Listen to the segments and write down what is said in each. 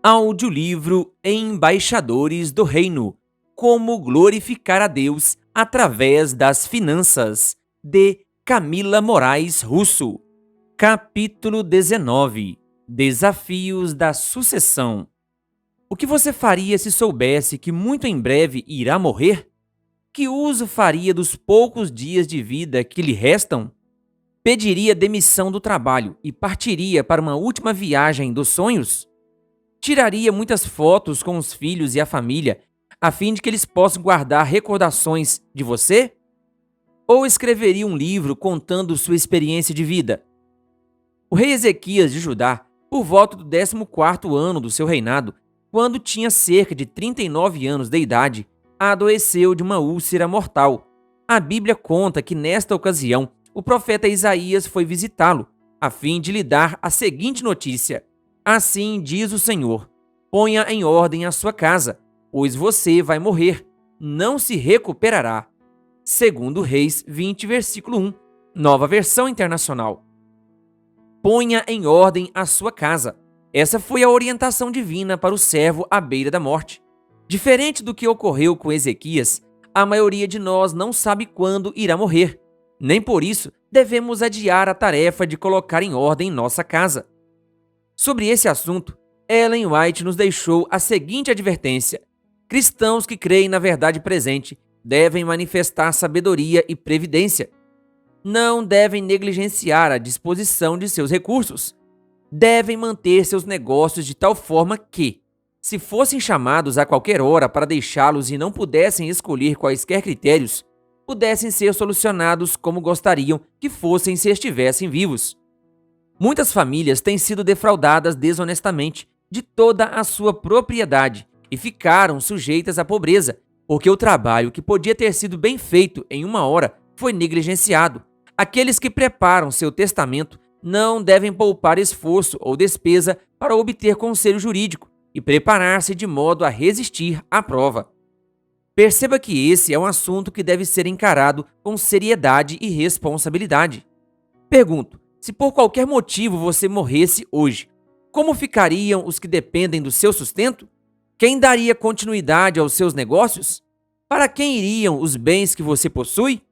Audiolivro Embaixadores do Reino: Como glorificar a Deus através das finanças, de Camila Moraes Russo. Capítulo 19: Desafios da sucessão. O que você faria se soubesse que muito em breve irá morrer? Que uso faria dos poucos dias de vida que lhe restam? Pediria demissão do trabalho e partiria para uma última viagem dos sonhos? Tiraria muitas fotos com os filhos e a família, a fim de que eles possam guardar recordações de você? Ou escreveria um livro contando sua experiência de vida? O rei Ezequias de Judá, por volta do 14º ano do seu reinado, quando tinha cerca de 39 anos de idade, adoeceu de uma úlcera mortal. A Bíblia conta que nesta ocasião, o profeta Isaías foi visitá-lo, a fim de lhe dar a seguinte notícia: Assim diz o Senhor: ponha em ordem a sua casa, pois você vai morrer, não se recuperará. Segundo Reis 20, versículo 1, Nova Versão Internacional. Ponha em ordem a sua casa. Essa foi a orientação divina para o servo à beira da morte. Diferente do que ocorreu com Ezequias, a maioria de nós não sabe quando irá morrer. Nem por isso devemos adiar a tarefa de colocar em ordem nossa casa. Sobre esse assunto, Ellen White nos deixou a seguinte advertência: cristãos que creem na verdade presente devem manifestar sabedoria e previdência. Não devem negligenciar a disposição de seus recursos. Devem manter seus negócios de tal forma que, se fossem chamados a qualquer hora para deixá-los e não pudessem escolher quaisquer critérios, pudessem ser solucionados como gostariam que fossem se estivessem vivos. Muitas famílias têm sido defraudadas desonestamente de toda a sua propriedade e ficaram sujeitas à pobreza, porque o trabalho que podia ter sido bem feito em uma hora foi negligenciado. Aqueles que preparam seu testamento não devem poupar esforço ou despesa para obter conselho jurídico e preparar-se de modo a resistir à prova. Perceba que esse é um assunto que deve ser encarado com seriedade e responsabilidade. Pergunto: se por qualquer motivo você morresse hoje, como ficariam os que dependem do seu sustento? Quem daria continuidade aos seus negócios? Para quem iriam os bens que você possui?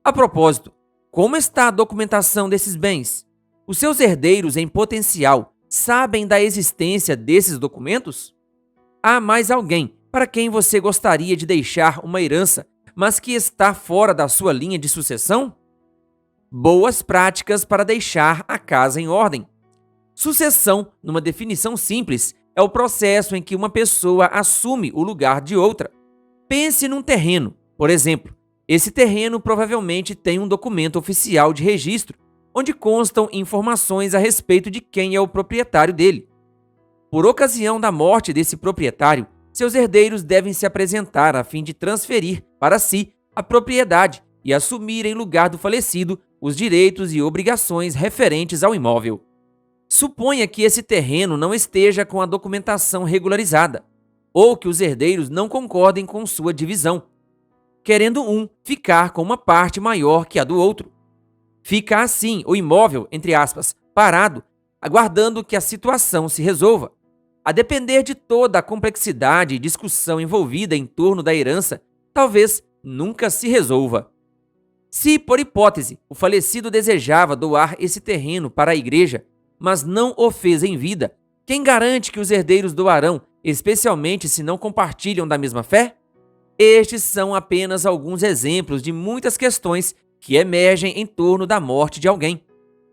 A propósito, como está a documentação desses bens? Os seus herdeiros em potencial sabem da existência desses documentos? Há mais alguém para quem você gostaria de deixar uma herança, mas que está fora da sua linha de sucessão? Boas práticas para deixar a casa em ordem. Sucessão, numa definição simples, é o processo em que uma pessoa assume o lugar de outra. Pense num terreno, por exemplo. Esse terreno provavelmente tem um documento oficial de registro, onde constam informações a respeito de quem é o proprietário dele. Por ocasião da morte desse proprietário, seus herdeiros devem se apresentar a fim de transferir para si a propriedade e assumir em lugar do falecido os direitos e obrigações referentes ao imóvel. Suponha que esse terreno não esteja com a documentação regularizada, ou que os herdeiros não concordem com sua divisão, querendo um ficar com uma parte maior que a do outro. Fica assim o imóvel, entre aspas, parado, aguardando que a situação se resolva. A depender de toda a complexidade e discussão envolvida em torno da herança, talvez nunca se resolva. Se, por hipótese, o falecido desejava doar esse terreno para a igreja, mas não o fez em vida, quem garante que os herdeiros doarão, especialmente se não compartilham da mesma fé? Estes são apenas alguns exemplos de muitas questões que emergem em torno da morte de alguém.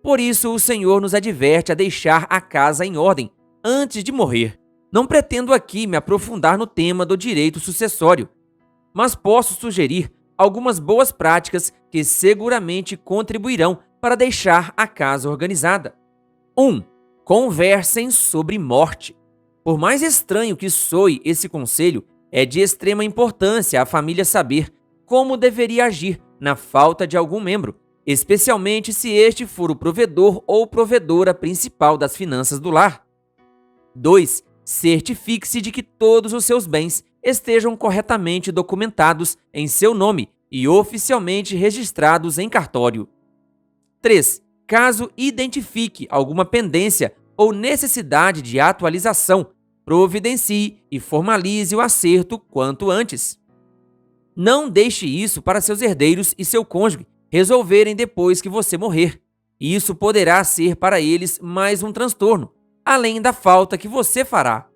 Por isso, o Senhor nos adverte a deixar a casa em ordem antes de morrer. Não pretendo aqui me aprofundar no tema do direito sucessório, mas posso sugerir algumas boas práticas que seguramente contribuirão para deixar a casa organizada. 1. Conversem sobre morte. Por mais estranho que soe esse conselho, é de extrema importância a família saber como deveria agir na falta de algum membro, especialmente se este for o provedor ou provedora principal das finanças do lar. 2. Certifique-se de que todos os seus bens estejam corretamente documentados em seu nome e oficialmente registrados em cartório. 3. Caso identifique alguma pendência ou necessidade de atualização, providencie e formalize o acerto quanto antes. Não deixe isso para seus herdeiros e seu cônjuge resolverem depois que você morrer. Isso poderá ser para eles mais um transtorno, além da falta que você fará.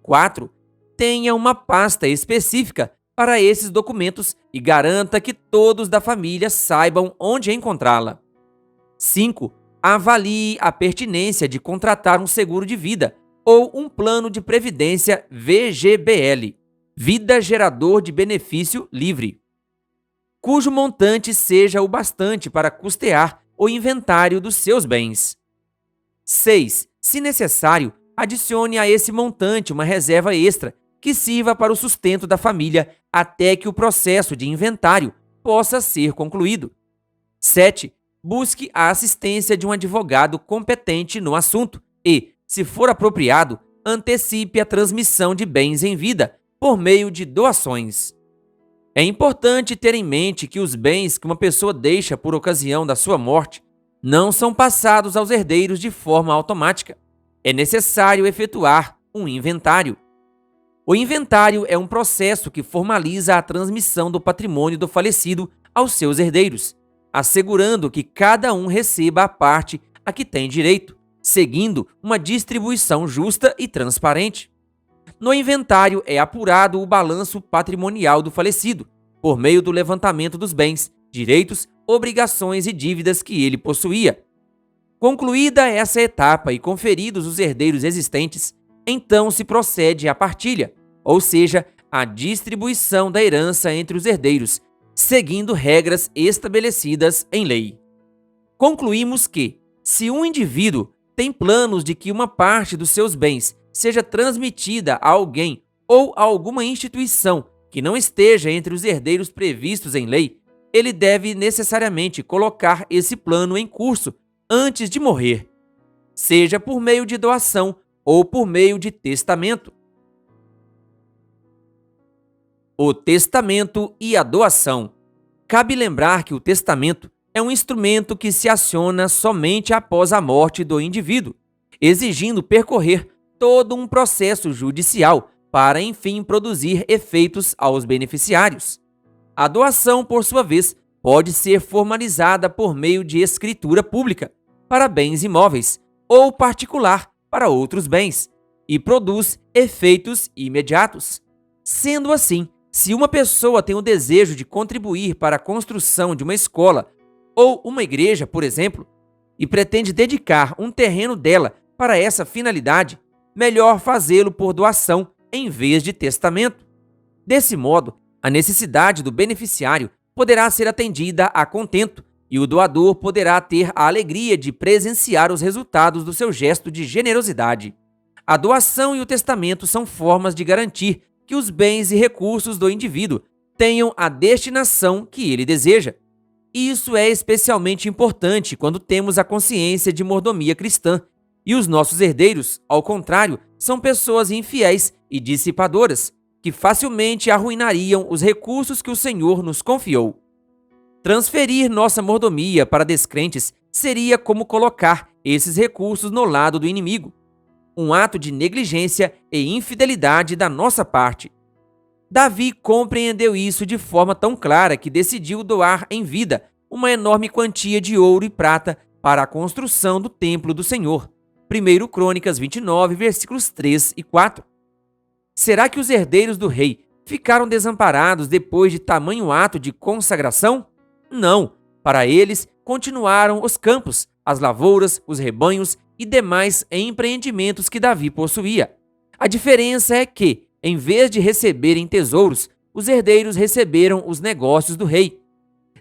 4. Tenha uma pasta específica para esses documentos e garanta que todos da família saibam onde encontrá-la. 5. Avalie a pertinência de contratar um seguro de vida ou um plano de previdência VGBL, Vida Gerador de Benefício Livre, cujo montante seja o bastante para custear o inventário dos seus bens. 6. Se necessário, adicione a esse montante uma reserva extra que sirva para o sustento da família até que o processo de inventário possa ser concluído. 7. Busque a assistência de um advogado competente no assunto e, se for apropriado, antecipe a transmissão de bens em vida por meio de doações. É importante ter em mente que os bens que uma pessoa deixa por ocasião da sua morte não são passados aos herdeiros de forma automática. É necessário efetuar um inventário. O inventário é um processo que formaliza a transmissão do patrimônio do falecido aos seus herdeiros, assegurando que cada um receba a parte a que tem direito, seguindo uma distribuição justa e transparente. No inventário é apurado o balanço patrimonial do falecido, por meio do levantamento dos bens, direitos, obrigações e dívidas que ele possuía. Concluída essa etapa e conferidos os herdeiros existentes, então se procede à partilha, ou seja, à distribuição da herança entre os herdeiros, seguindo regras estabelecidas em lei. Concluímos que, se um indivíduo tem planos de que uma parte dos seus bens seja transmitida a alguém ou a alguma instituição que não esteja entre os herdeiros previstos em lei, ele deve necessariamente colocar esse plano em curso antes de morrer, seja por meio de doação ou por meio de testamento. O testamento e a doação. Cabe lembrar que o testamento é um instrumento que se aciona somente após a morte do indivíduo, exigindo percorrer todo um processo judicial para, enfim, produzir efeitos aos beneficiários. A doação, por sua vez, pode ser formalizada por meio de escritura pública para bens imóveis ou particular para outros bens e produz efeitos imediatos. Sendo assim, se uma pessoa tem o desejo de contribuir para a construção de uma escola ou uma igreja, por exemplo, e pretende dedicar um terreno dela para essa finalidade, melhor fazê-lo por doação em vez de testamento. Desse modo, a necessidade do beneficiário poderá ser atendida a contento e o doador poderá ter a alegria de presenciar os resultados do seu gesto de generosidade. A doação e o testamento são formas de garantir que os bens e recursos do indivíduo tenham a destinação que ele deseja. Isso é especialmente importante quando temos a consciência de mordomia cristã e os nossos herdeiros, ao contrário, são pessoas infiéis e dissipadoras, que facilmente arruinariam os recursos que o Senhor nos confiou. Transferir nossa mordomia para descrentes seria como colocar esses recursos no lado do inimigo, um ato de negligência e infidelidade da nossa parte. Davi compreendeu isso de forma tão clara que decidiu doar em vida uma enorme quantia de ouro e prata para a construção do templo do Senhor. 1 Crônicas 29, versículos 3 e 4. Será que os herdeiros do rei ficaram desamparados depois de tamanho ato de consagração? Não. Para eles, continuaram os campos, as lavouras, os rebanhos e demais empreendimentos que Davi possuía. A diferença é que, em vez de receberem tesouros, os herdeiros receberam os negócios do rei.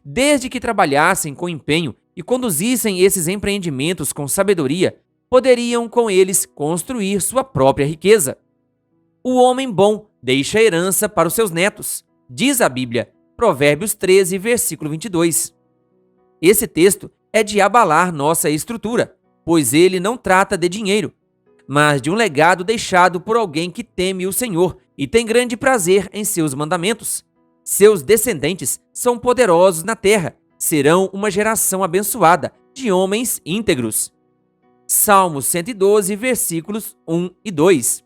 Desde que trabalhassem com empenho e conduzissem esses empreendimentos com sabedoria, poderiam com eles construir sua própria riqueza. O homem bom deixa herança para os seus netos, diz a Bíblia, Provérbios 13, versículo 22. Esse texto é de abalar nossa estrutura, pois ele não trata de dinheiro, mas de um legado deixado por alguém que teme o Senhor e tem grande prazer em seus mandamentos. Seus descendentes são poderosos na terra, serão uma geração abençoada de homens íntegros. Salmos 112, versículos 1 e 2.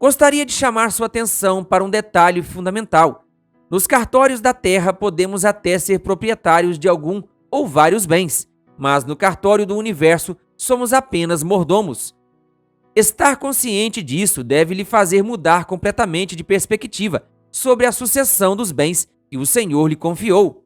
Gostaria de chamar sua atenção para um detalhe fundamental. Nos cartórios da terra podemos até ser proprietários de algum ou vários bens, mas no cartório do universo somos apenas mordomos. Estar consciente disso deve lhe fazer mudar completamente de perspectiva sobre a sucessão dos bens que o Senhor lhe confiou.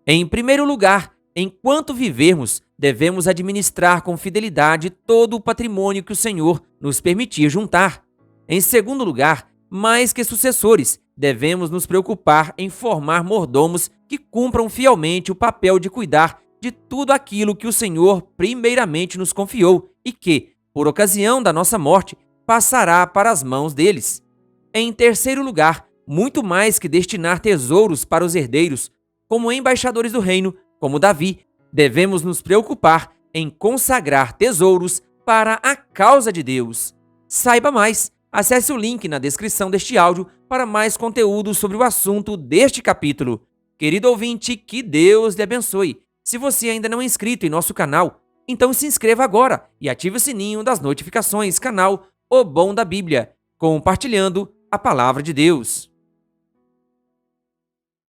Em primeiro lugar, enquanto vivermos, devemos administrar com fidelidade todo o patrimônio que o Senhor nos permitir juntar. Em segundo lugar, mais que sucessores, devemos nos preocupar em formar mordomos que cumpram fielmente o papel de cuidar de tudo aquilo que o Senhor primeiramente nos confiou e que, por ocasião da nossa morte, passará para as mãos deles. Em terceiro lugar, muito mais que destinar tesouros para os herdeiros, como embaixadores do reino, como Davi, devemos nos preocupar em consagrar tesouros para a causa de Deus. Saiba mais, acesse o link na descrição deste áudio para mais conteúdo sobre o assunto deste capítulo. Querido ouvinte, que Deus lhe abençoe. Se você ainda não é inscrito em nosso canal, então se inscreva agora e ative o sininho das notificações, canal O Bom da Bíblia, compartilhando a Palavra de Deus.